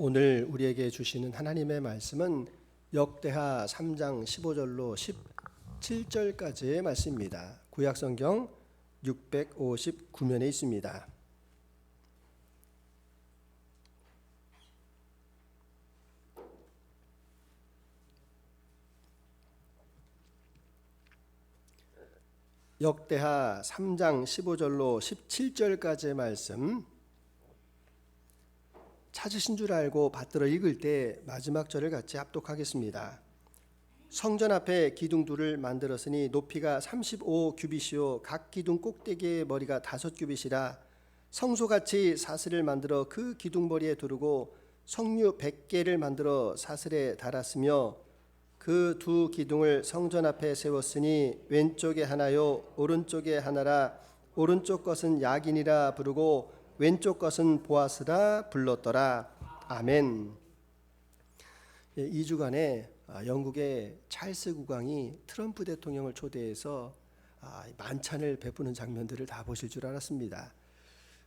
오늘 우리에게 주시는 하나님의 말씀은 역대하 3장 15절로 17절까지의 말씀입니다. 구약성경 659면에 있습니다. 역대하 3장 15절로 17절까지의 말씀, 찾으신 줄 알고 받들어 읽을 때 마지막 절을 같이 합독하겠습니다. 성전 앞에 기둥 둘을 만들었으니 높이가 35 규빗이요 각 기둥 꼭대기의 머리가 5 규빗이라. 성소같이 사슬을 만들어 그 기둥 머리에 두르고 석류 100개를 만들어 사슬에 달았으며 그 두 기둥을 성전 앞에 세웠으니 왼쪽에 하나요 오른쪽에 하나라. 오른쪽 것은 야긴이라 부르고 왼쪽 것은 보아스라 불렀더라. 아멘. 2주간에 영국의 찰스 국왕이 트럼프 대통령을 초대해서 만찬을 베푸는 장면들을 다 보실 줄 알았습니다.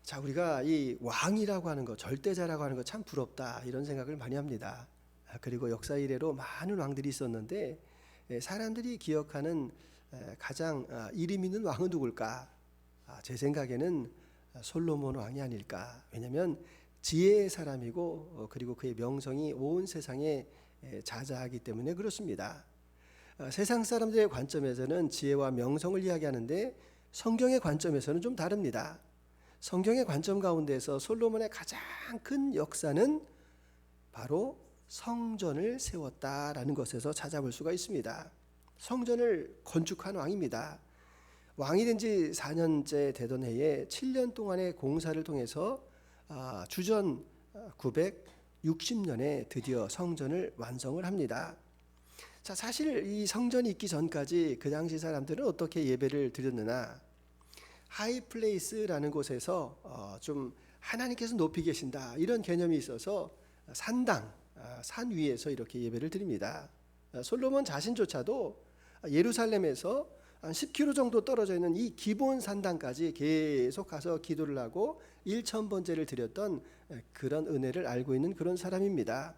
자, 우리가 이 왕이라고 하는 것, 절대자라고 하는 것 참 부럽다, 이런 생각을 많이 합니다. 그리고 역사 이래로 많은 왕들이 있었는데 사람들이 기억하는 가장 이름 있는 왕은 누굴까? 제 생각에는 솔로몬 왕이 아닐까. 왜냐하면 지혜의 사람이고 그리고 그의 명성이 온 세상에 자자하기 때문에 그렇습니다. 세상 사람들의 관점에서는 지혜와 명성을 이야기하는데 성경의 관점에서는 좀 다릅니다. 성경의 관점 가운데서 솔로몬의 가장 큰 역사는 바로 성전을 세웠다라는 것에서 찾아볼 수가 있습니다. 성전을 건축한 왕입니다. 왕이 된 지 4년째 되던 해에 7년 동안의 공사를 통해서 주전 960년에 드디어 성전을 완성을 합니다. 자, 사실 이 성전이 있기 전까지 그 당시 사람들은 어떻게 예배를 드렸느냐? 하이플레이스라는 곳에서 좀 하나님께서 높이 계신다, 이런 개념이 있어서 산당, 산 위에서 이렇게 예배를 드립니다. 솔로몬 자신조차도 예루살렘에서 한 10km 정도 떨어져 있는 이 기본 산당까지 계속 가서 기도를 하고 1000번제를 드렸던 그런 은혜를 알고 있는 그런 사람입니다.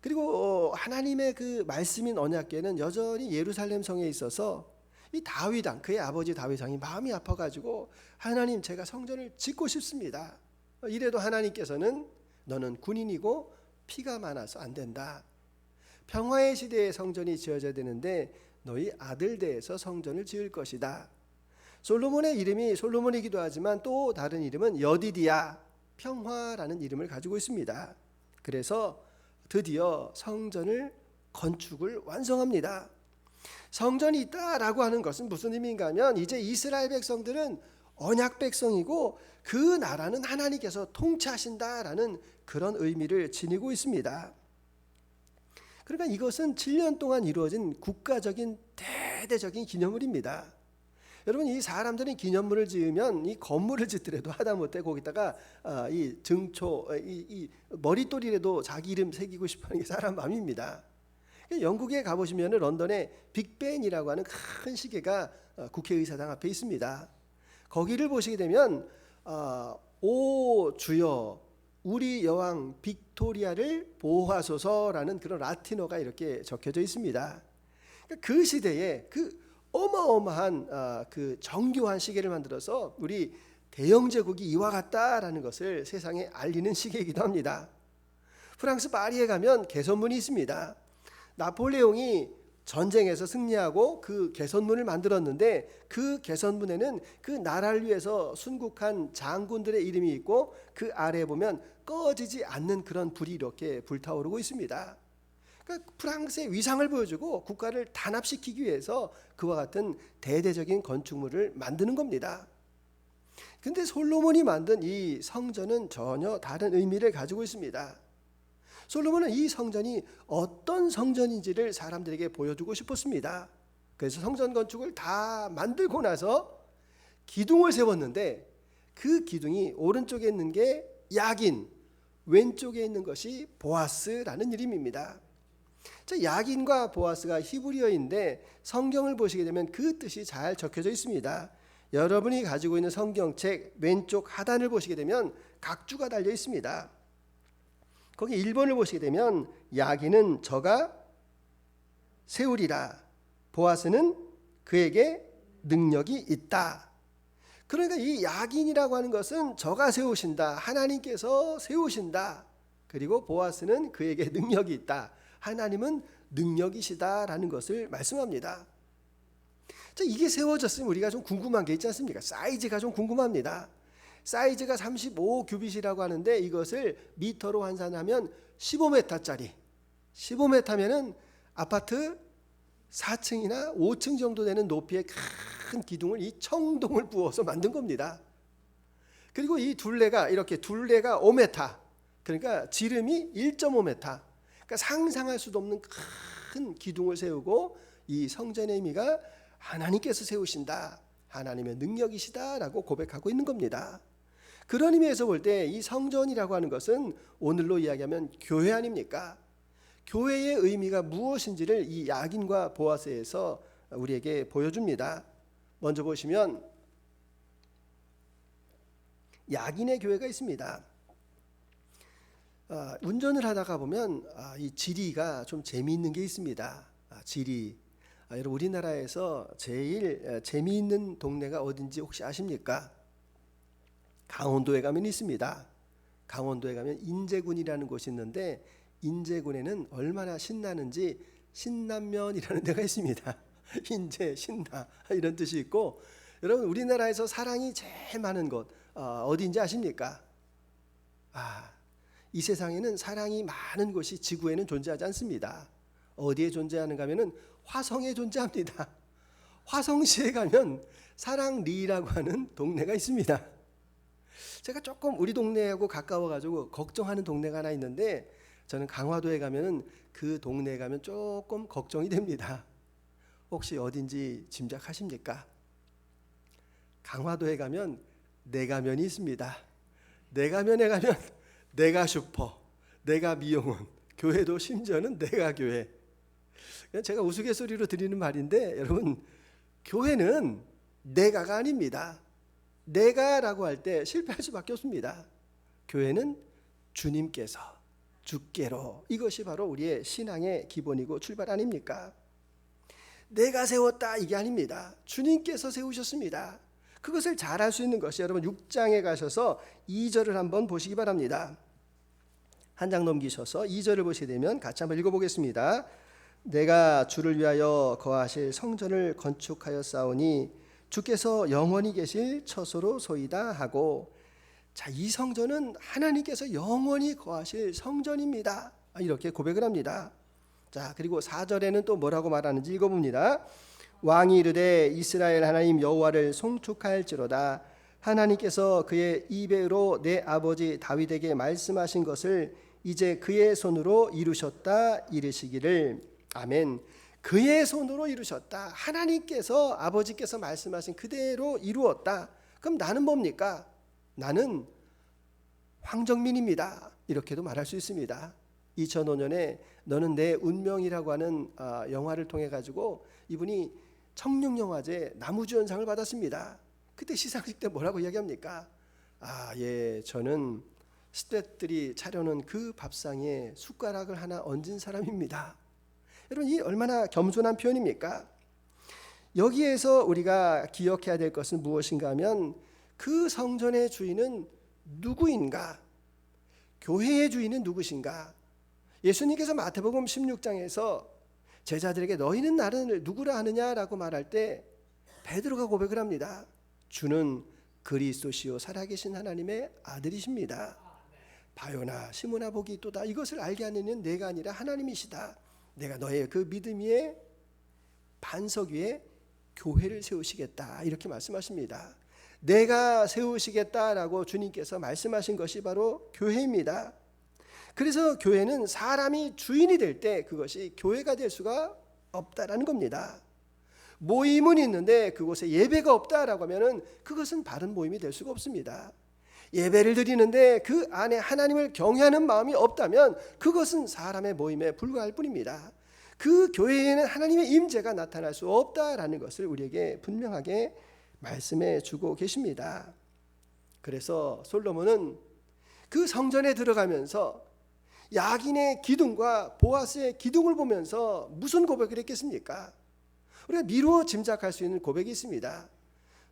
그리고 하나님의 그 말씀인 언약궤는 여전히 예루살렘 성에 있어서 이 다윗 왕, 그의 아버지 다윗 왕이 마음이 아파가지고 하나님, 제가 성전을 짓고 싶습니다. 이래도 하나님께서는 너는 군인이고 피가 많아서 안 된다. 평화의 시대에 성전이 지어져야 되는데 너희 아들 대에서 성전을 지을 것이다. 솔로몬의 이름이 솔로몬이기도 하지만 또 다른 이름은 여디디야, 평화라는 이름을 가지고 있습니다. 그래서 드디어 성전을 건축을 완성합니다. 성전이 있다라고 하는 것은 무슨 의미인가 하면 이제 이스라엘 백성들은 언약 백성이고 그 나라는 하나님께서 통치하신다라는 그런 의미를 지니고 있습니다. 그러니까 이것은 7년 동안 이루어진 국가적인 대대적인 기념물입니다. 여러분, 이 사람들은 기념물을 지으면 이 건물을 짓더라도 하다못해 거기다가 이 증초, 이 머릿돌이라도 자기 이름 새기고 싶어하는 게 사람 마음입니다. 영국에 가보시면 런던에 빅벤이라고 하는 큰 시계가 국회의사당 앞에 있습니다. 거기를 보시게 되면 오 주여 우리 여왕 빅토리아를 보호하소서라는 그런 라틴어가 이렇게 적혀져 있습니다. 그 시대에 그 어마어마한 그 정교한 시계를 만들어서 우리 대영 제국이 이와 같다라는 것을 세상에 알리는 시계이기도 합니다. 프랑스 파리에 가면 개선문이 있습니다. 나폴레옹이 전쟁에서 승리하고 그 개선문을 만들었는데 그 개선문에는 그 나라를 위해서 순국한 장군들의 이름이 있고 그 아래에 보면 꺼지지 않는 그런 불이 이렇게 불타오르고 있습니다. 그러니까 프랑스의 위상을 보여주고 국가를 단합시키기 위해서 그와 같은 대대적인 건축물을 만드는 겁니다. 그런데 솔로몬이 만든 이 성전은 전혀 다른 의미를 가지고 있습니다. 솔로몬은 이 성전이 어떤 성전인지를 사람들에게 보여주고 싶었습니다. 그래서 성전 건축을 다 만들고 나서 기둥을 세웠는데 그 기둥이 오른쪽에 있는 게 야긴, 왼쪽에 있는 것이 보아스라는 이름입니다. 야긴과 보아스가 히브리어인데 성경을 보시게 되면 그 뜻이 잘 적혀져 있습니다. 여러분이 가지고 있는 성경책 왼쪽 하단을 보시게 되면 각주가 달려 있습니다. 거기 1번을 보시게 되면 야긴은 저가 세우리라, 보아스는 그에게 능력이 있다. 그러니까 이 야긴이라고 하는 것은 저가 세우신다, 하나님께서 세우신다. 그리고 보아스는 그에게 능력이 있다, 하나님은 능력이시다라는 것을 말씀합니다. 자, 이게 세워졌으면 우리가 좀 궁금한 게 있지 않습니까? 사이즈가 좀 궁금합니다. 사이즈가 35규빗이라고 하는데 이것을 미터로 환산하면 15m짜리, 15m면은 아파트 4층이나 5층 정도 되는 높이의 큰 기둥을, 이 청동을 부어서 만든 겁니다. 그리고 이 둘레가 이렇게 둘레가 5m, 그러니까 지름이 1.5m, 그러니까 상상할 수도 없는 큰 기둥을 세우고 이 성전의 의미가 하나님께서 세우신다, 하나님의 능력이시다라고 고백하고 있는 겁니다. 그런 의미에서 볼 때 이 성전이라고 하는 것은 오늘로 이야기하면 교회 아닙니까? 교회의 의미가 무엇인지를 이 야긴과 보아스에서 우리에게 보여줍니다. 먼저 보시면 야긴의 교회가 있습니다. 운전을 하다가 보면 이 지리가 좀 재미있는 게 있습니다. 지리. 여러분, 우리나라에서 제일 재미있는 동네가 어딘지 혹시 아십니까? 강원도에 가면 있습니다. 강원도에 가면 인제군이라는 곳이 있는데 인제군에는 얼마나 신나는지 신남면이라는 데가 있습니다. 인제, 신나 이런 뜻이 있고, 여러분 우리나라에서 사랑이 제일 많은 곳 어디인지 아십니까? 이 세상에는 사랑이 많은 곳이 지구에는 존재하지 않습니다. 어디에 존재하는가 하면은 화성에 존재합니다. 화성시에 가면 사랑리라고 하는 동네가 있습니다. 제가 조금 우리 동네하고 가까워가지고 걱정하는 동네가 하나 있는데, 저는 강화도에 가면은 그 동네에 가면 조금 걱정이 됩니다. 혹시 어딘지 짐작하십니까? 강화도에 가면 내가면이 있습니다. 내가면에 가면 내가 슈퍼, 내가 미용원, 교회도 심지어는 내가 교회. 제가 우스갯소리로 드리는 말인데, 여러분 교회는 내가가 아닙니다. 내가라고 할 때 실패할 수밖에 없습니다. 교회는 주님께서, 주께로, 이것이 바로 우리의 신앙의 기본이고 출발 아닙니까? 내가 세웠다 이게 아닙니다. 주님께서 세우셨습니다. 그것을 잘 알 수 있는 것이 여러분 6장에 가셔서 2절을 한번 보시기 바랍니다. 한 장 넘기셔서 2절을 보시게 되면 같이 한번 읽어보겠습니다. 내가 주를 위하여 거하실 성전을 건축하였사오니 주께서 영원히 계실 처소로 소이다 하고, 자, 이 성전은 하나님께서 영원히 거하실 성전입니다. 이렇게 고백을 합니다. 자, 그리고 4절에는 또 뭐라고 말하는지 읽어봅니다. 왕이 이르되 이스라엘 하나님 여호와를 송축할지로다. 하나님께서 그의 입으로 내 아버지 다윗에게 말씀하신 것을 이제 그의 손으로 이루셨다 이르시기를. 아멘. 그의 손으로 이루셨다. 하나님께서, 아버지께서 말씀하신 그대로 이루었다. 그럼 나는 뭡니까? 나는 황정민입니다. 이렇게도 말할 수 있습니다. 2005년에 너는 내 운명이라고 하는 영화를 통해 가지고 이분이 청룡영화제 나무주연상을 받았습니다. 그때 시상식 때 뭐라고 이야기합니까? 예, 저는 스태프들이 차려놓은 그 밥상에 숟가락을 하나 얹은 사람입니다. 여러분, 이 얼마나 겸손한 표현입니까? 여기에서 우리가 기억해야 될 것은 무엇인가 하면 그 성전의 주인은 누구인가? 교회의 주인은 누구신가? 예수님께서 마태복음 16장에서 제자들에게 너희는 나를 누구라 하느냐라고 말할 때 베드로가 고백을 합니다. 주는 그리스도시요 살아계신 하나님의 아들이십니다. 바요나 시므나 복이 있도다. 이것을 알게 하는 내가 아니라 하나님이시다. 내가 너의 그 믿음 위에, 반석 위에 교회를 세우시겠다. 이렇게 말씀하십니다. 내가 세우시겠다라고 주님께서 말씀하신 것이 바로 교회입니다. 그래서 교회는 사람이 주인이 될 때 그것이 교회가 될 수가 없다라는 겁니다. 모임은 있는데 그곳에 예배가 없다라고 하면은 그것은 바른 모임이 될 수가 없습니다. 예배를 드리는데 그 안에 하나님을 경외하는 마음이 없다면 그것은 사람의 모임에 불과할 뿐입니다. 그 교회에는 하나님의 임재가 나타날 수 없다라는 것을 우리에게 분명하게 말씀해 주고 계십니다. 그래서 솔로몬은 그 성전에 들어가면서 야긴의 기둥과 보아스의 기둥을 보면서 무슨 고백을 했겠습니까? 우리가 미루어 짐작할 수 있는 고백이 있습니다.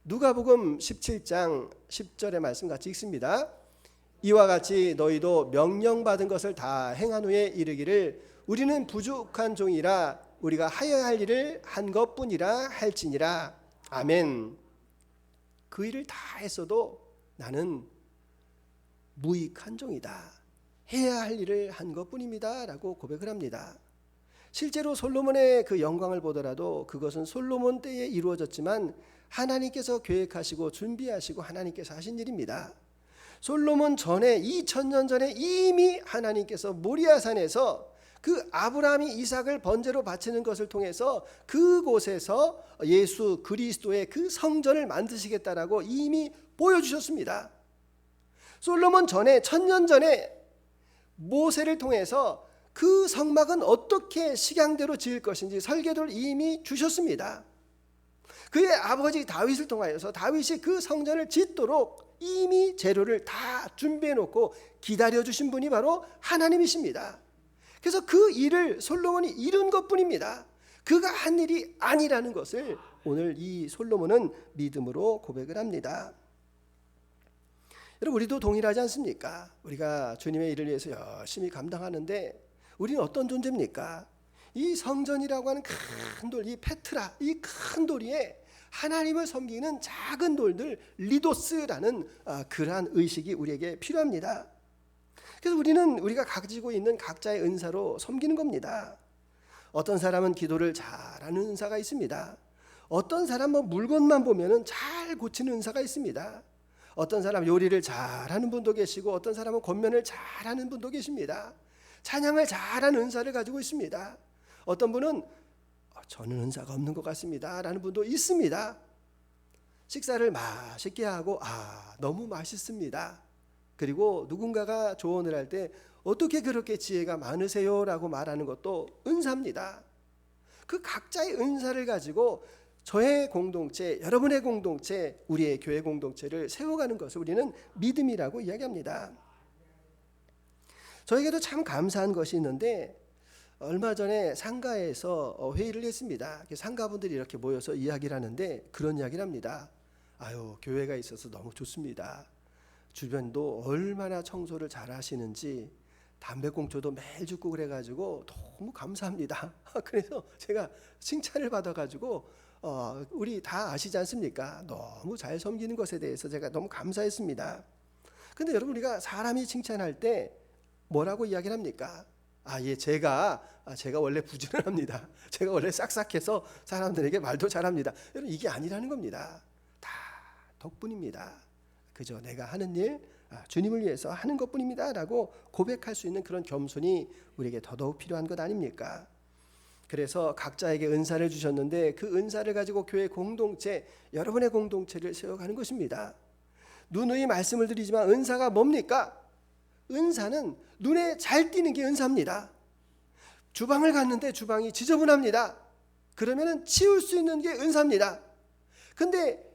누가복음 17장 10절의 말씀 같이 읽습니다. 이와 같이 너희도 명령받은 것을 다 행한 후에 이르기를 우리는 부족한 종이라 우리가 하여야 할 일을 한 것뿐이라 할지니라. 아멘. 그 일을 다 했어도 나는 무익한 종이다. 해야 할 일을 한 것뿐입니다. 라고 고백을 합니다. 실제로 솔로몬의 그 영광을 보더라도 그것은 솔로몬 때에 이루어졌지만 하나님께서 계획하시고 준비하시고 하나님께서 하신 일입니다. 솔로몬 전에 2000년 전에 이미 하나님께서 모리아산에서 그 아브라함이 이삭을 번제로 바치는 것을 통해서 그곳에서 예수 그리스도의 그 성전을 만드시겠다라고 이미 보여주셨습니다. 솔로몬 전에 1000년 전에 모세를 통해서 그 성막은 어떻게 식양대로 지을 것인지 설계도를 이미 주셨습니다. 그의 아버지 다윗을 통하여서 다윗이 그 성전을 짓도록 이미 재료를 다 준비해 놓고 기다려 주신 분이 바로 하나님이십니다. 그래서 그 일을 솔로몬이 이룬 것뿐입니다. 그가 한 일이 아니라는 것을 오늘 이 솔로몬은 믿음으로 고백을 합니다. 여러분, 우리도 동일하지 않습니까? 우리가 주님의 일을 위해서 열심히 감당하는데 우리는 어떤 존재입니까? 이 성전이라고 하는 큰 돌, 이 페트라, 이 큰 돌 위에 하나님을 섬기는 작은 돌들, 리도스라는 그러한 의식이 우리에게 필요합니다. 그래서 우리는 우리가 가지고 있는 각자의 은사로 섬기는 겁니다. 어떤 사람은 기도를 잘하는 은사가 있습니다. 어떤 사람은 물건만 보면은 잘 고치는 은사가 있습니다. 어떤 사람 요리를 잘하는 분도 계시고 어떤 사람은 권면을 잘하는 분도 계십니다. 찬양을 잘하는 은사를 가지고 있습니다. 어떤 분은 저는 은사가 없는 것 같습니다 라는 분도 있습니다. 식사를 맛있게 하고 너무 맛있습니다. 그리고 누군가가 조언을 할 때 어떻게 그렇게 지혜가 많으세요 라고 말하는 것도 은사입니다. 그 각자의 은사를 가지고 저의 공동체, 여러분의 공동체, 우리의 교회 공동체를 세워가는 것을 우리는 믿음이라고 이야기합니다. 저에게도 참 감사한 것이 있는데 얼마 전에 상가에서 회의를 했습니다. 상가분들이 이렇게 모여서 이야기를 하는데 그런 이야기를 합니다. 교회가 있어서 너무 좋습니다. 주변도 얼마나 청소를 잘 하시는지 담배꽁초도 매일 줍고 그래가지고 너무 감사합니다. 그래서 제가 칭찬을 받아가지고 우리 다 아시지 않습니까? 너무 잘 섬기는 것에 대해서 제가 너무 감사했습니다. 근데 여러분, 우리가 사람이 칭찬할 때 뭐라고 이야기를 합니까? 제가 원래 부지런합니다. 제가 원래 싹싹해서 사람들에게 말도 잘합니다. 여러분, 이게 아니라는 겁니다. 다 덕분입니다. 그저 내가 하는 일 주님을 위해서 하는 것뿐입니다 라고 고백할 수 있는 그런 겸손이 우리에게 더더욱 필요한 것 아닙니까? 그래서 각자에게 은사를 주셨는데 그 은사를 가지고 교회 공동체, 여러분의 공동체를 세워가는 것입니다. 누누이 말씀을 드리지만 은사가 뭡니까? 은사는 눈에 잘 띄는 게 은사입니다. 주방을 갔는데 주방이 지저분합니다. 그러면 치울 수 있는 게 은사입니다. 근데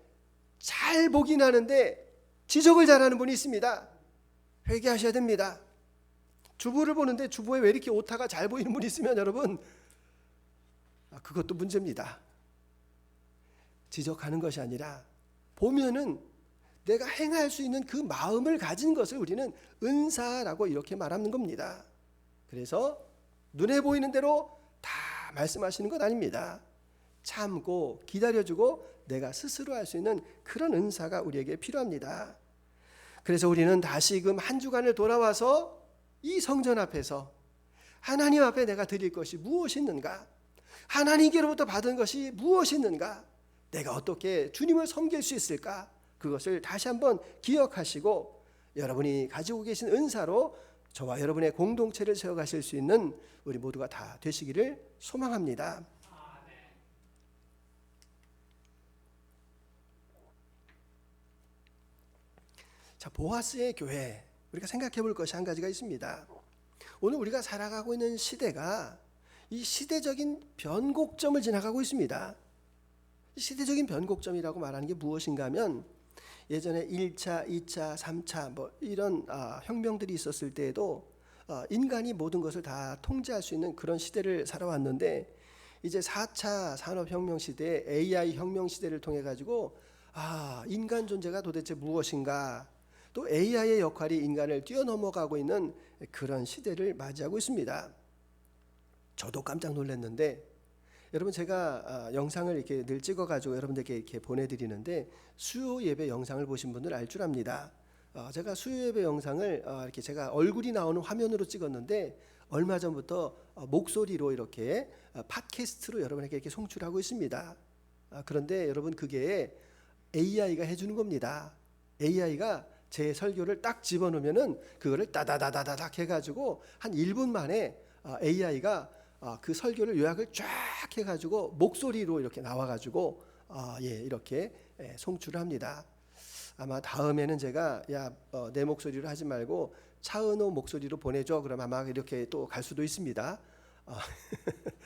잘 보긴 하는데 지적을 잘하는 분이 있습니다. 회개하셔야 됩니다. 주부를 보는데 주부에 왜 이렇게 오타가 잘 보이는 분이 있으면 여러분, 그것도 문제입니다. 지적하는 것이 아니라 보면은 내가 행할 수 있는 그 마음을 가진 것을 우리는 은사라고 이렇게 말하는 겁니다. 그래서 눈에 보이는 대로 다 말씀하시는 것 아닙니다. 참고 기다려주고 내가 스스로 할 수 있는 그런 은사가 우리에게 필요합니다. 그래서 우리는 다시금 한 주간을 돌아와서 이 성전 앞에서 하나님 앞에 내가 드릴 것이 무엇이 있는가, 하나님께로부터 받은 것이 무엇이 있는가, 내가 어떻게 주님을 섬길 수 있을까, 그것을 다시 한번 기억하시고 여러분이 가지고 계신 은사로 저와 여러분의 공동체를 세워가실 수 있는 우리 모두가 다 되시기를 소망합니다. 자, 보아스의 교회, 우리가 생각해 볼 것이 한 가지가 있습니다. 오늘 우리가 살아가고 있는 시대가 이 시대적인 변곡점을 지나가고 있습니다. 시대적인 변곡점이라고 말하는 게 무엇인가 하면 예전에 1차, 2차, 3차 이런 혁명들이 있었을 때에도 인간이 모든 것을 다 통제할 수 있는 그런 시대를 살아왔는데 이제 4차 산업혁명 시대, AI 혁명 시대를 통해 가지고 인간 존재가 도대체 무엇인가, 또 AI의 역할이 인간을 뛰어넘어가고 있는 그런 시대를 맞이하고 있습니다. 저도 깜짝 놀랐는데 여러분, 제가 영상을 이렇게 늘 찍어가지고 여러분들께 이렇게 보내드리는데 수요 예배 영상을 보신 분들 알 줄 압니다. 제가 수요 예배 영상을 이렇게 제가 얼굴이 나오는 화면으로 찍었는데 얼마 전부터 목소리로 이렇게 팟캐스트로 여러분에게 이렇게 송출하고 있습니다. 그런데 여러분, 그게 AI가 해주는 겁니다. AI가 제 설교를 딱 집어넣으면은 그거를 따다다다닥 해가지고 한 1분 만에 AI가 그 설교를 요약을 쫙 해가지고 목소리로 이렇게 나와가지고 이렇게 송출을 합니다. 아마 다음에는 제가 내 목소리로 하지 말고 차은호 목소리로 보내줘, 그럼 아마 이렇게 또 갈 수도 있습니다.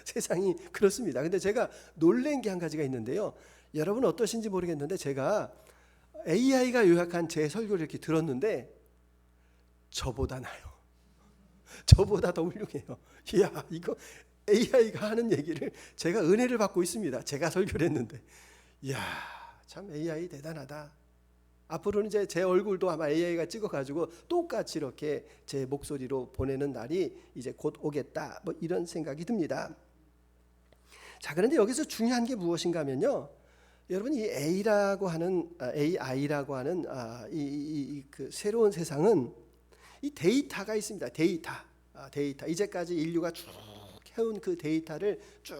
세상이 그렇습니다. 근데 제가 놀란 게 한 가지가 있는데요. 여러분 어떠신지 모르겠는데 제가 AI가 요약한 제 설교를 이렇게 들었는데 저보다 나요. 저보다 더 훌륭해요. 이야, 이거 AI가 하는 얘기를 제가 은혜를 받고 있습니다. 제가 설교를 했는데, 이야, 참 AI 대단하다. 앞으로는 이제 제 얼굴도 아마 AI가 찍어가지고 똑같이 이렇게 제 목소리로 보내는 날이 이제 곧 오겠다, 뭐 이런 생각이 듭니다. 자, 그런데 여기서 중요한 게 무엇인가 하면요, 여러분, 이 AI라고 하는 그 새로운 세상은 이 데이터가 있습니다. 데이터. 이제까지 인류가 쭉 해온 그 데이터를 쭉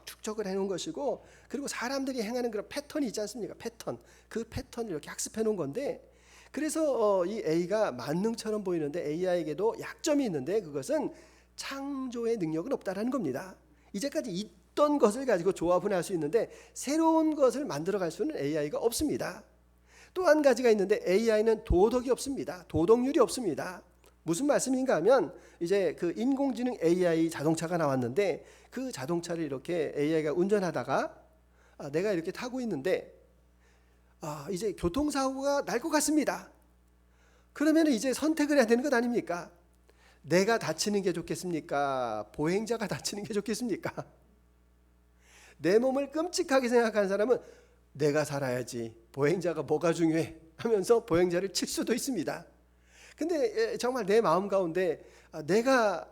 축적을 해놓은 것이고, 그리고 사람들이 행하는 그런 패턴이 있지 않습니까? 그 패턴을 이렇게 학습해 놓은 건데, 그래서 이 A가 만능처럼 보이는데 AI에게도 약점이 있는데 그것은 창조의 능력은 없다라는 겁니다. 이제까지 있던 것을 가지고 조합을 할 수 있는데 새로운 것을 만들어갈 수는 AI가 없습니다. 또 한 가지가 있는데 AI는 도덕이 없습니다. 도덕률이 없습니다. 무슨 말씀인가 하면 이제 그 인공지능 AI 자동차가 나왔는데 그 자동차를 이렇게 AI가 운전하다가 내가 이렇게 타고 있는데 이제 교통사고가 날 것 같습니다. 그러면 이제 선택을 해야 되는 것 아닙니까? 내가 다치는 게 좋겠습니까? 보행자가 다치는 게 좋겠습니까? 내 몸을 끔찍하게 생각하는 사람은 내가 살아야지, 보행자가 뭐가 중요해 하면서 보행자를 칠 수도 있습니다. 근데 정말 내 마음 가운데 내가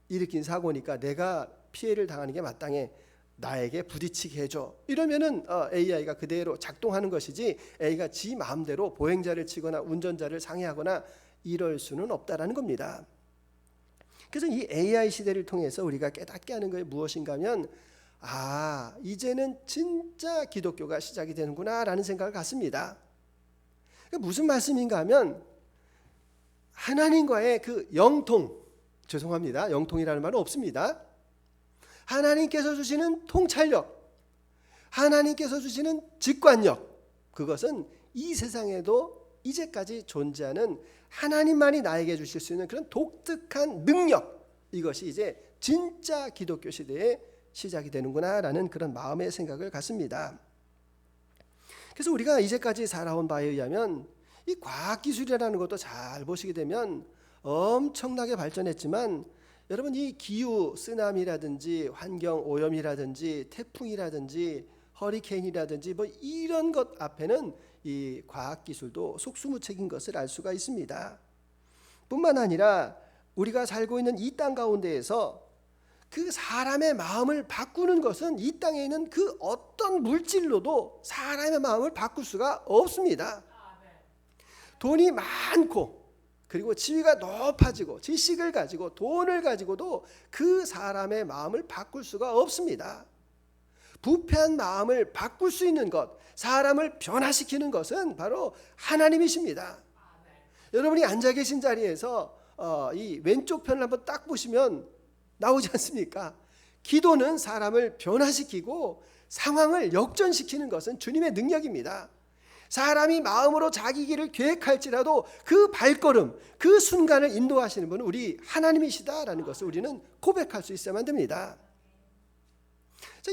일으킨 사고니까 내가 피해를 당하는 게 마땅해, 나에게 부딪히게 해줘, 이러면은 AI가 그대로 작동하는 것이지 AI가 지 마음대로 보행자를 치거나 운전자를 상해하거나 이럴 수는 없다라는 겁니다. 그래서 이 AI 시대를 통해서 우리가 깨닫게 하는 것이 무엇인가 하면 이제는 진짜 기독교가 시작이 되는구나 라는 생각을 갖습니다. 무슨 말씀인가 하면 하나님과의 그 영통, 죄송합니다, 영통이라는 말은 없습니다. 하나님께서 주시는 통찰력, 하나님께서 주시는 직관력, 그것은 이 세상에도 이제까지 존재하는 하나님만이 나에게 주실 수 있는 그런 독특한 능력, 이것이 이제 진짜 기독교 시대의 시작이 되는구나 라는 그런 마음의 생각을 갖습니다. 그래서 우리가 이제까지 살아온 바에 의하면 이 과학기술이라는 것도 잘 보시게 되면 엄청나게 발전했지만 여러분, 이 기후, 쓰나미라든지 환경오염이라든지 태풍이라든지 허리케인이라든지 뭐 이런 것 앞에는 이 과학기술도 속수무책인 것을 알 수가 있습니다. 뿐만 아니라 우리가 살고 있는 이 땅 가운데에서 그 사람의 마음을 바꾸는 것은 이 땅에 있는 그 어떤 물질로도 사람의 마음을 바꿀 수가 없습니다. 돈이 많고 그리고 지위가 높아지고 지식을 가지고 돈을 가지고도 그 사람의 마음을 바꿀 수가 없습니다. 부패한 마음을 바꿀 수 있는 것, 사람을 변화시키는 것은 바로 하나님이십니다. 여러분이 앉아 계신 자리에서 이 왼쪽 편을 한번 딱 보시면 나오지 않습니까? 기도는 사람을 변화시키고 상황을 역전시키는 것은 주님의 능력입니다. 사람이 마음으로 자기 길을 계획할지라도 그 발걸음, 그 순간을 인도하시는 분은 우리 하나님이시다라는 것을 우리는 고백할 수 있어야만 됩니다.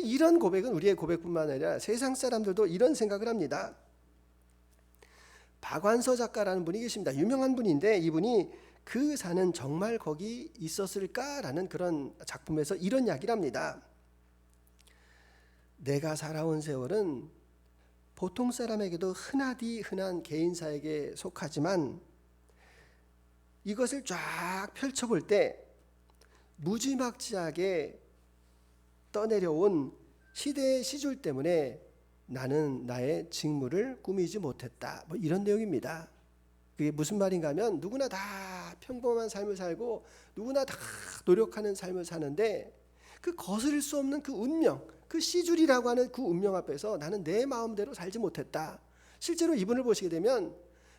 이런 고백은 우리의 고백뿐만 아니라 세상 사람들도 이런 생각을 합니다. 박완서 작가라는 분이 계십니다. 유명한 분인데 이분이 그 산은 정말 거기 있었을까라는 그런 작품에서 이런 이야기를 합니다. 내가 살아온 세월은 보통 사람에게도 흔하디 흔한 개인사에게 속하지만 이것을 쫙 펼쳐볼 때 무지막지하게 떠내려온 시대의 시줄 때문에 나는 나의 직무를 꾸미지 못했다. 뭐 이런 내용입니다. 그게 무슨 말인가 하면 누구나 다 평범한 삶을 살고 누구나 다 노력하는 삶을 사는데 그 거스를 수 없는 그 운명, 그 시줄이라고 하는 그 운명 앞에서 나는 내 마음대로 살지 못했다. 실제로 이분을 보시게 되면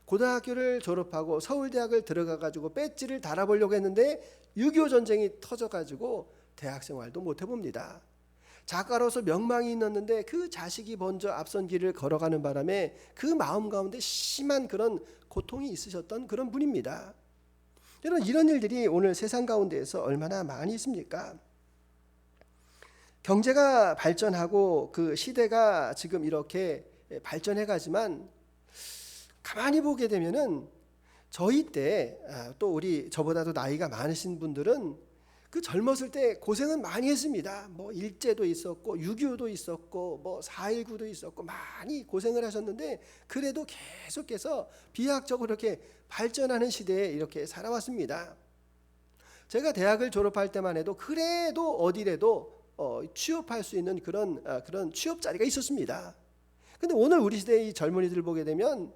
고등학교를 졸업하고 서울대학을 들어가가지고 배지를 달아보려고 했는데 6.25 전쟁이 터져가지고 대학생활도 못 해봅니다. 작가로서 명망이 있었는데 그 자식이 먼저 앞선 길을 걸어가는 바람에 그 마음 가운데 심한 그런 고통이 있으셨던 그런 분입니다. 여러분, 이런 일들이 오늘 세상 가운데에서 얼마나 많이 있습니까? 경제가 발전하고 그 시대가 지금 이렇게 발전해 가지만 가만히 보게 되면은 저희 때 또 우리 저보다도 나이가 많으신 분들은 그 젊었을 때 고생은 많이 했습니다. 뭐 일제도 있었고 6.25도 있었고 뭐 4.19도 있었고 많이 고생을 하셨는데 그래도 계속해서 비약적으로 이렇게 발전하는 시대에 이렇게 살아왔습니다. 제가 대학을 졸업할 때만 해도 그래도 어디래도 취업할 수 있는 그런 취업 자리가 있었습니다. 근데 오늘 우리 시대의 이 젊은이들 보게 되면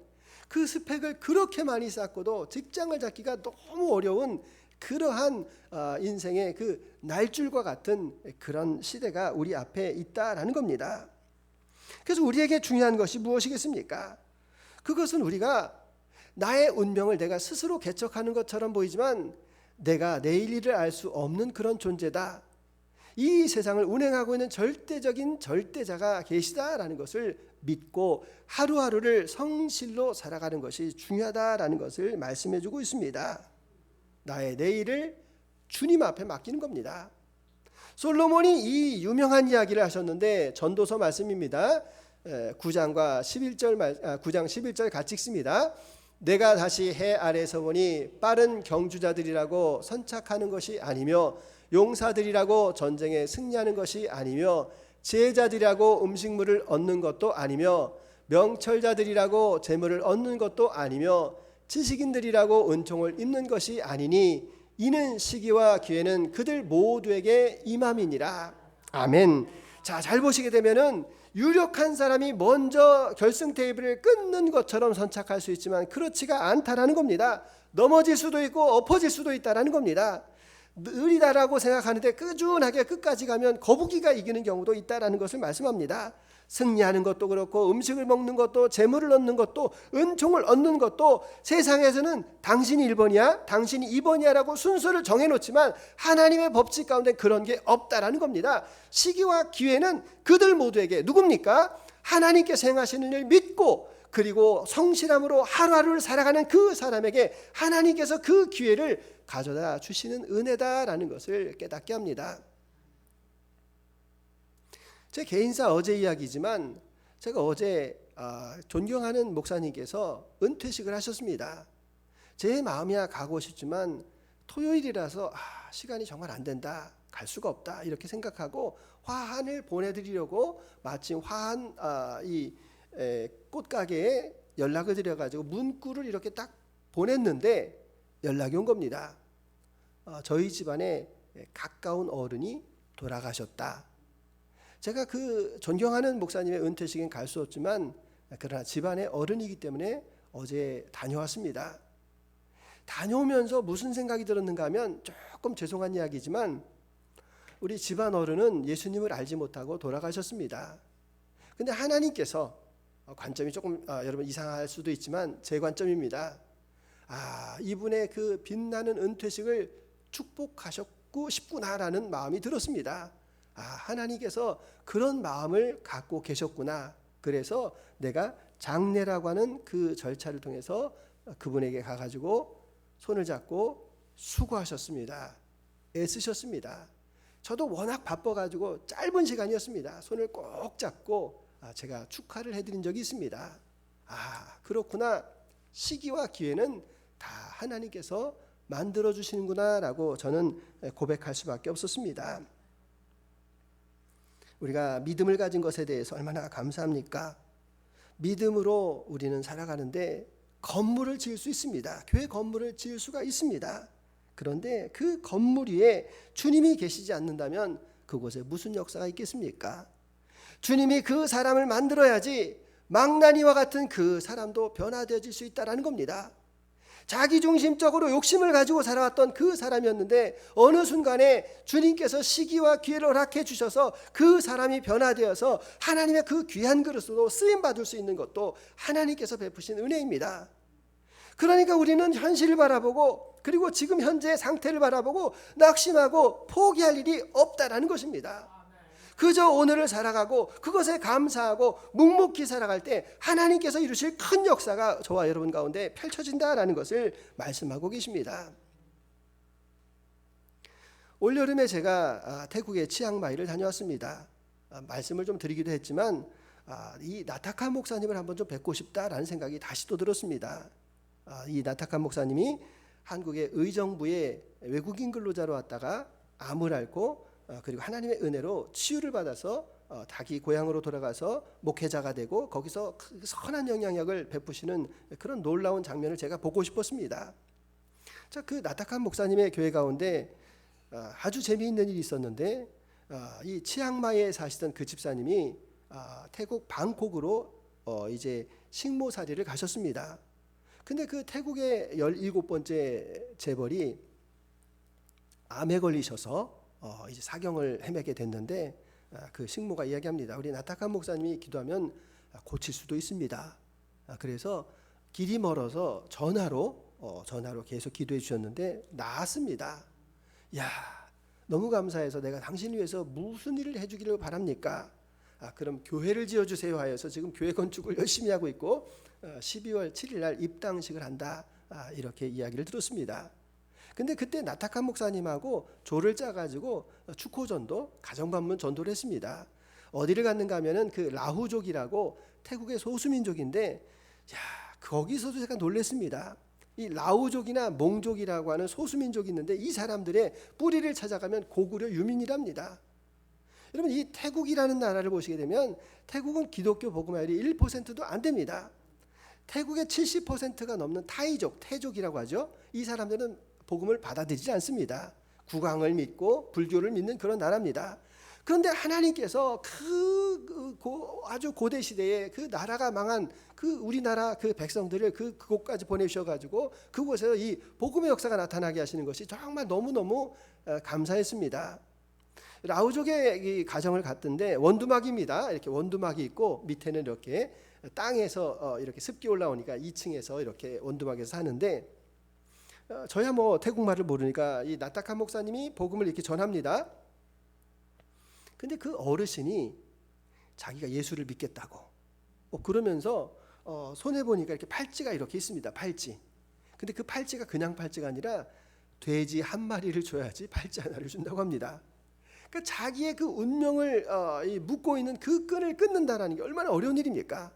그 스펙을 그렇게 많이 쌓고도 직장을 잡기가 너무 어려운 그러한 인생의 그 날줄과 같은 그런 시대가 우리 앞에 있다라는 겁니다. 그래서 우리에게 중요한 것이 무엇이겠습니까? 그것은 우리가 나의 운명을 내가 스스로 개척하는 것처럼 보이지만 내가 내일 일을 알 수 없는 그런 존재다. 이 세상을 운행하고 있는 절대적인 절대자가 계시다라는 것을 믿고 하루하루를 성실로 살아가는 것이 중요하다라는 것을 말씀해주고 있습니다. 나의 내일을 주님 앞에 맡기는 겁니다. 솔로몬이 이 유명한 이야기를 하셨는데 전도서 말씀입니다. 9장 11절 같이 읽습니다. 내가 다시 해 아래서 보니 빠른 경주자들이라고 선착하는 것이 아니며 용사들이라고 전쟁에 승리하는 것이 아니며 제자들이라고 음식물을 얻는 것도 아니며 명철자들이라고 재물을 얻는 것도 아니며 지식인들이라고 은총을 입는 것이 아니니 이는 시기와 기회는 그들 모두에게 임함이니라. 아멘. 자, 잘 보시게 되면은 유력한 사람이 먼저 결승 테이블을 끊는 것처럼 선착할 수 있지만 그렇지가 않다라는 겁니다. 넘어질 수도 있고 엎어질 수도 있다라는 겁니다. 느리다라고 생각하는데 꾸준하게 끝까지 가면 거북이가 이기는 경우도 있다라는 것을 말씀합니다. 승리하는 것도 그렇고 음식을 먹는 것도 재물을 얻는 것도 은총을 얻는 것도 세상에서는 당신이 1번이야 당신이 2번이야 라고 순서를 정해놓지만 하나님의 법칙 가운데 그런 게 없다라는 겁니다. 시기와 기회는 그들 모두에게 누굽니까? 하나님께서 행하시는 일 믿고 그리고 성실함으로 하루하루를 살아가는 그 사람에게 하나님께서 그 기회를 가져다 주시는 은혜다라는 것을 깨닫게 합니다. 제 개인사 어제 이야기지만 제가 어제 존경하는 목사님께서 은퇴식을 하셨습니다. 제 마음이야 가고 싶지만 토요일이라서 시간이 정말 안 된다, 갈 수가 없다 이렇게 생각하고 화환을 보내드리려고 마침 화환 이 꽃가게에 연락을 드려가지고 문구를 이렇게 딱 보냈는데 연락이 온 겁니다. 저희 집안에 가까운 어른이 돌아가셨다. 제가 그 존경하는 목사님의 은퇴식엔 갈 수 없지만 그러나 집안의 어른이기 때문에 어제 다녀왔습니다. 다녀오면서 무슨 생각이 들었는가 하면 조금 죄송한 이야기지만 우리 집안 어른은 예수님을 알지 못하고 돌아가셨습니다. 근데 하나님께서 관점이 조금 여러분 이상할 수도 있지만 제 관점입니다. 이분의 그 빛나는 은퇴식을 축복하셨고 싶구나라는 마음이 들었습니다. 하나님께서 그런 마음을 갖고 계셨구나. 그래서 내가 장례라고 하는 그 절차를 통해서 그분에게 가가지고 손을 잡고 수고하셨습니다. 애쓰셨습니다. 저도 워낙 바빠가지고 짧은 시간이었습니다. 손을 꼭 잡고 제가 축하를 해드린 적이 있습니다. 그렇구나. 시기와 기회는 다 하나님께서 만들어 주시는구나라고 저는 고백할 수밖에 없었습니다. 우리가 믿음을 가진 것에 대해서 얼마나 감사합니까? 믿음으로 우리는 살아가는데 건물을 지을 수 있습니다. 교회 건물을 지을 수가 있습니다. 그런데 그 건물 위에 주님이 계시지 않는다면 그곳에 무슨 역사가 있겠습니까? 주님이 그 사람을 만들어야지 망나니와 같은 그 사람도 변화되어질 수 있다는 겁니다. 자기중심적으로 욕심을 가지고 살아왔던 그 사람이었는데 어느 순간에 주님께서 시기와 기회를 허락해 주셔서 그 사람이 변화되어서 하나님의 그 귀한 그릇으로 쓰임받을 수 있는 것도 하나님께서 베푸신 은혜입니다. 그러니까 우리는 현실을 바라보고 그리고 지금 현재의 상태를 바라보고 낙심하고 포기할 일이 없다라는 것입니다. 그저 오늘을 살아가고 그것에 감사하고 묵묵히 살아갈 때 하나님께서 이루실 큰 역사가 저와 여러분 가운데 펼쳐진다라는 것을 말씀하고 계십니다. 올여름에 제가 태국의 치앙마이를 다녀왔습니다. 말씀을 좀 드리기도 했지만 이 나타칸 목사님을 한번 좀 뵙고 싶다라는 생각이 다시 또 들었습니다. 이 나타칸 목사님이 한국의 의정부에 외국인 근로자로 왔다가 암을 앓고 그리고 하나님의 은혜로 치유를 받아서 자기 고향으로 돌아가서 목회자가 되고 거기서 선한 영향력을 베푸시는 그런 놀라운 장면을 제가 보고 싶었습니다. 자, 그 나타칸 목사님의 교회 가운데 아주 재미있는 일이 있었는데 이 치앙마이에 사시던 그 집사님이 태국 방콕으로 이제 식모살이를 가셨습니다. 근데 그 태국의 17번째 재벌이 암에 걸리셔서 이제 사경을 헤매게 됐는데 그 식모가 이야기합니다. 우리 나타칸 목사님이 기도하면 고칠 수도 있습니다. 그래서 길이 멀어서 전화로 계속 기도해 주셨는데 나았습니다. 야, 너무 감사해서 내가 당신 위해서 무슨 일을 해주기를 바랍니까? 그럼 교회를 지어주세요 하여서 지금 교회 건축을 열심히 하고 있고 12월 7일 날 입당식을 한다, 이렇게 이야기를 들었습니다. 근데 그때 나타칸 목사님하고 조를 짜가지고 축호전도 가정방문 전도를 했습니다. 어디를 갔는가 하면은 그 라후족이라고 태국의 소수민족인데, 야, 거기서도 제가 놀랐습니다. 이 라후족이나 몽족이라고 하는 소수민족이 있는데 이 사람들의 뿌리를 찾아가면 고구려 유민이랍니다. 여러분, 이 태국이라는 나라를 보시게 되면 태국은 기독교 복음화율이 1%도 안 됩니다. 태국의 70%가 넘는 타이족, 태족이라고 하죠. 이 사람들은 복음을 받아들이지 않습니다. 국왕을 믿고 불교를 믿는 그런 나라입니다. 그런데 하나님께서 아주 고대 시대에 그 나라가 망한 그 우리나라 그 백성들을 그곳까지 보내셔가지고 그곳에서 이 복음의 역사가 나타나게 하시는 것이 정말 너무너무 감사했습니다. 라우족의 이 가정을 갔던데 원두막입니다. 이렇게 원두막이 있고 밑에는 이렇게 땅에서 이렇게 습기 올라오니까 2층에서 이렇게 원두막에서 사는데, 저야 뭐 태국말을 모르니까 이 나타칸 목사님이 복음을 이렇게 전합니다. 근데 그 어르신이 자기가 예수를 믿겠다고 그러면서 손에 보니까 이렇게 팔찌가 이렇게 있습니다. 팔찌. 근데 그 팔찌가 그냥 팔찌가 아니라 돼지 한 마리를 줘야지 팔찌 하나를 준다고 합니다. 그러니까 자기의 그 운명을 묶고 있는 그 끈을 끊는다라는 게 얼마나 어려운 일입니까?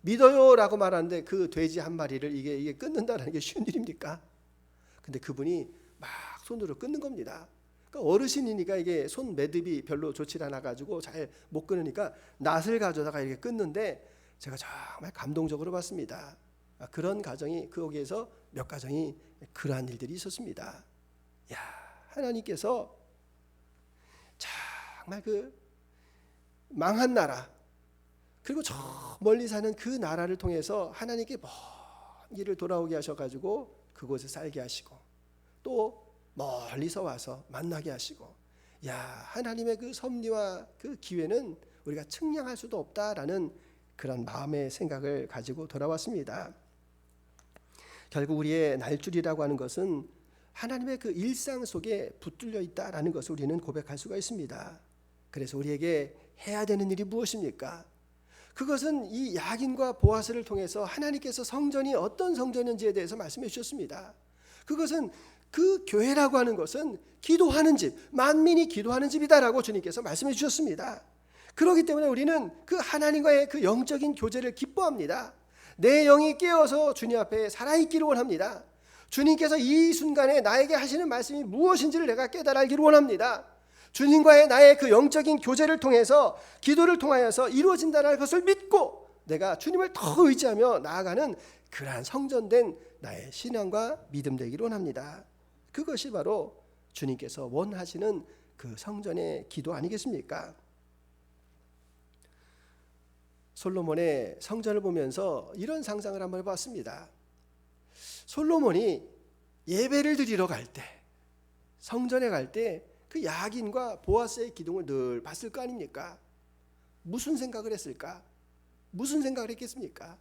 믿어요라고 말하는데 그 돼지 한 마리를 이게 끊는다라는 게 쉬운 일입니까? 근데 그분이 막 손으로 끊는 겁니다. 그러니까 어르신이니까 이게 손 매듭이 별로 좋지 않아 가지고 잘 못 끊으니까 낫을 가져다가 이렇게 끊는데 제가 정말 감동적으로 봤습니다. 그런 가정이 거기에서 몇 가정이 그러한 일들이 있었습니다. 야, 하나님께서 정말 그 망한 나라 그리고 저 멀리 사는 그 나라를 통해서 하나님께 먼 길을 돌아오게 하셔가지고 그곳에 살게 하시고 또 멀리서 와서 만나게 하시고, 야, 하나님의 그 섭리와 그 기회는 우리가 측량할 수도 없다라는 그런 마음의 생각을 가지고 돌아왔습니다. 결국 우리의 날줄이라고 하는 것은 하나님의 그 일상 속에 붙들려 있다라는 것을 우리는 고백할 수가 있습니다. 그래서 우리에게 해야 되는 일이 무엇입니까? 그것은 이 야긴과 보아스를 통해서 하나님께서 성전이 어떤 성전인지에 대해서 말씀해 주셨습니다. 그것은 그 교회라고 하는 것은 기도하는 집, 만민이 기도하는 집이다라고 주님께서 말씀해 주셨습니다. 그렇기 때문에 우리는 그 하나님과의 그 영적인 교제를 기뻐합니다. 내 영이 깨어서 주님 앞에 살아있기를 원합니다. 주님께서 이 순간에 나에게 하시는 말씀이 무엇인지를 내가 깨달아 알기를 원합니다. 주님과의 나의 그 영적인 교제를 통해서, 기도를 통하여서 이루어진다는 것을 믿고 내가 주님을 더 의지하며 나아가는 그러한 성전된 나의 신앙과 믿음 되기를 원합니다. 그것이 바로 주님께서 원하시는 그 성전의 기도 아니겠습니까? 솔로몬의 성전을 보면서 이런 상상을 한번 해봤습니다. 솔로몬이 예배를 드리러 갈 때, 성전에 갈 때 그 야긴과 보아스의 기둥을 늘 봤을 거 아닙니까? 무슨 생각을 했을까? 무슨 생각을 했겠습니까?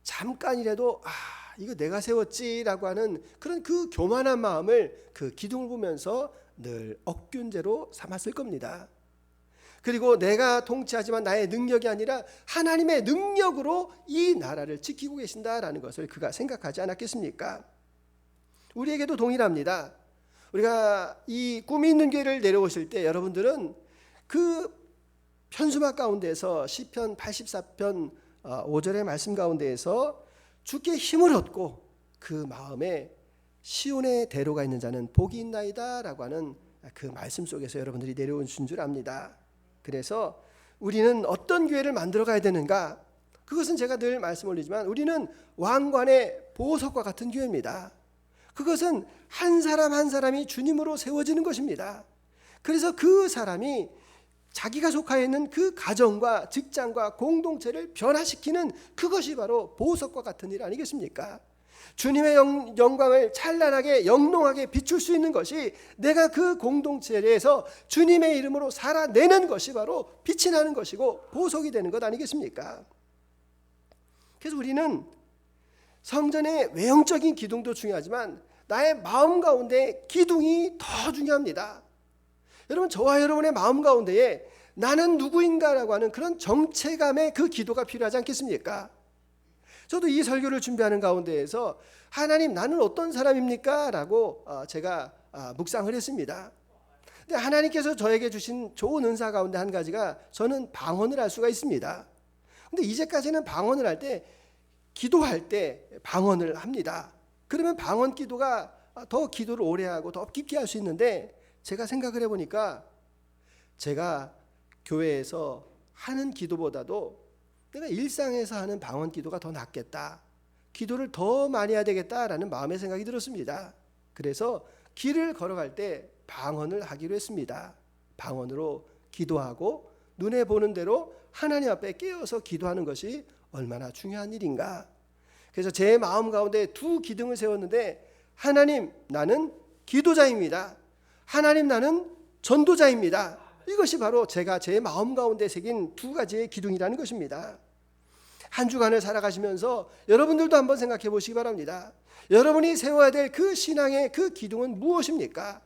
잠깐이라도 이거 내가 세웠지라고 하는 그런 그 교만한 마음을 그 기둥을 보면서 늘 억균죄로 삼았을 겁니다. 그리고 내가 통치하지만 나의 능력이 아니라 하나님의 능력으로 이 나라를 지키고 계신다라는 것을 그가 생각하지 않았겠습니까? 우리에게도 동일합니다. 우리가 이 꿈이 있는 교회를 내려오실 때 여러분들은 그 편수막 가운데서 시편 84편 5절의 말씀 가운데에서 주께 힘을 얻고 그 마음에 시온의 대로가 있는 자는 복이 있나이다 라고 하는 그 말씀 속에서 여러분들이 내려오신 줄 압니다. 그래서 우리는 어떤 교회를 만들어 가야 되는가? 그것은 제가 늘 말씀 올리지만 우리는 왕관의 보석과 같은 교회입니다. 그것은 한 사람 한 사람이 주님으로 세워지는 것입니다. 그래서 그 사람이 자기가 속하여 있는 그 가정과 직장과 공동체를 변화시키는 그것이 바로 보석과 같은 일 아니겠습니까? 주님의 영광을 찬란하게 영롱하게 비출 수 있는 것이 내가 그 공동체에서 주님의 이름으로 살아내는 것이 바로 빛이 나는 것이고 보석이 되는 것 아니겠습니까? 그래서 우리는 성전의 외형적인 기둥도 중요하지만 나의 마음 가운데 기둥이 더 중요합니다. 여러분, 저와 여러분의 마음 가운데에 나는 누구인가라고 하는 그런 정체감의 그 기도가 필요하지 않겠습니까? 저도 이 설교를 준비하는 가운데에서 하나님, 나는 어떤 사람입니까? 라고 제가 묵상을 했습니다. 근데 하나님께서 저에게 주신 좋은 은사 가운데 한 가지가 저는 방언을 할 수가 있습니다. 근데 이제까지는 방언을 할 때, 기도할 때 방언을 합니다. 그러면 방언 기도가 더 기도를 오래 하고 더 깊게 할 수 있는데, 제가 생각을 해보니까 제가 교회에서 하는 기도보다도 내가 일상에서 하는 방언 기도가 더 낫겠다, 기도를 더 많이 해야 되겠다라는 마음의 생각이 들었습니다. 그래서 길을 걸어갈 때 방언을 하기로 했습니다. 방언으로 기도하고 눈에 보는 대로 하나님 앞에 깨어서 기도하는 것이 얼마나 중요한 일인가. 그래서 제 마음 가운데 두 기둥을 세웠는데, 하나님, 나는 기도자입니다. 하나님, 나는 전도자입니다. 이것이 바로 제가 제 마음 가운데 새긴 두 가지의 기둥이라는 것입니다. 한 주간을 살아가시면서 여러분들도 한번 생각해 보시기 바랍니다. 여러분이 세워야 될 그 신앙의 그 기둥은 무엇입니까?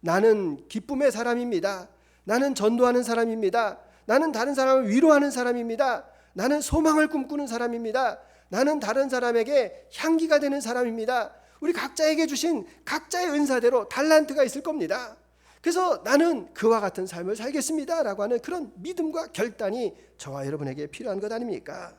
나는 기쁨의 사람입니다. 나는 전도하는 사람입니다. 나는 다른 사람을 위로하는 사람입니다. 나는 소망을 꿈꾸는 사람입니다. 나는 다른 사람에게 향기가 되는 사람입니다. 우리 각자에게 주신 각자의 은사대로 달란트가 있을 겁니다. 그래서 나는 그와 같은 삶을 살겠습니다 라고 하는 그런 믿음과 결단이 저와 여러분에게 필요한 것 아닙니까?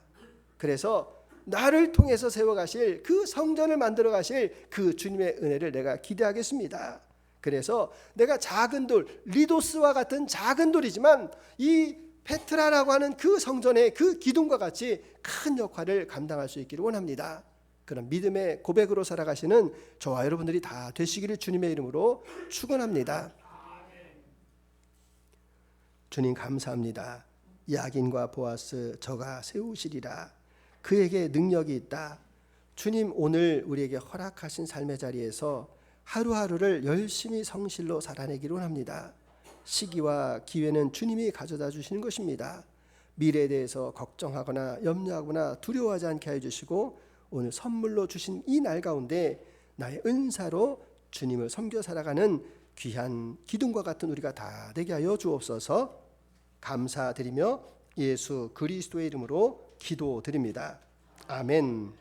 그래서 나를 통해서 세워가실 그 성전을 만들어 가실 그 주님의 은혜를 내가 기대하겠습니다. 그래서 내가 작은 돌, 리도스와 같은 작은 돌이지만 이 페트라라고 하는 그 성전의 그 기둥과 같이 큰 역할을 감당할 수 있기를 원합니다. 그런 믿음의 고백으로 살아가시는 저와 여러분들이 다 되시기를 주님의 이름으로 축원합니다. 주님 감사합니다. 야긴과 보아스 저가 세우시리라. 그에게 능력이 있다. 주님, 오늘 우리에게 허락하신 삶의 자리에서 하루하루를 열심히 성실로 살아내기를 원합니다. 시기와 기회는 주님이 가져다 주시는 것입니다. 미래에 대해서 걱정하거나 염려하거나 두려워하지 않게 해주시고 오늘 선물로 주신 이 날 가운데 나의 은사로 주님을 섬겨 살아가는 귀한 기둥과 같은 우리가 다 되게 하여 주옵소서. 감사드리며 예수 그리스도의 이름으로 기도드립니다. 아멘.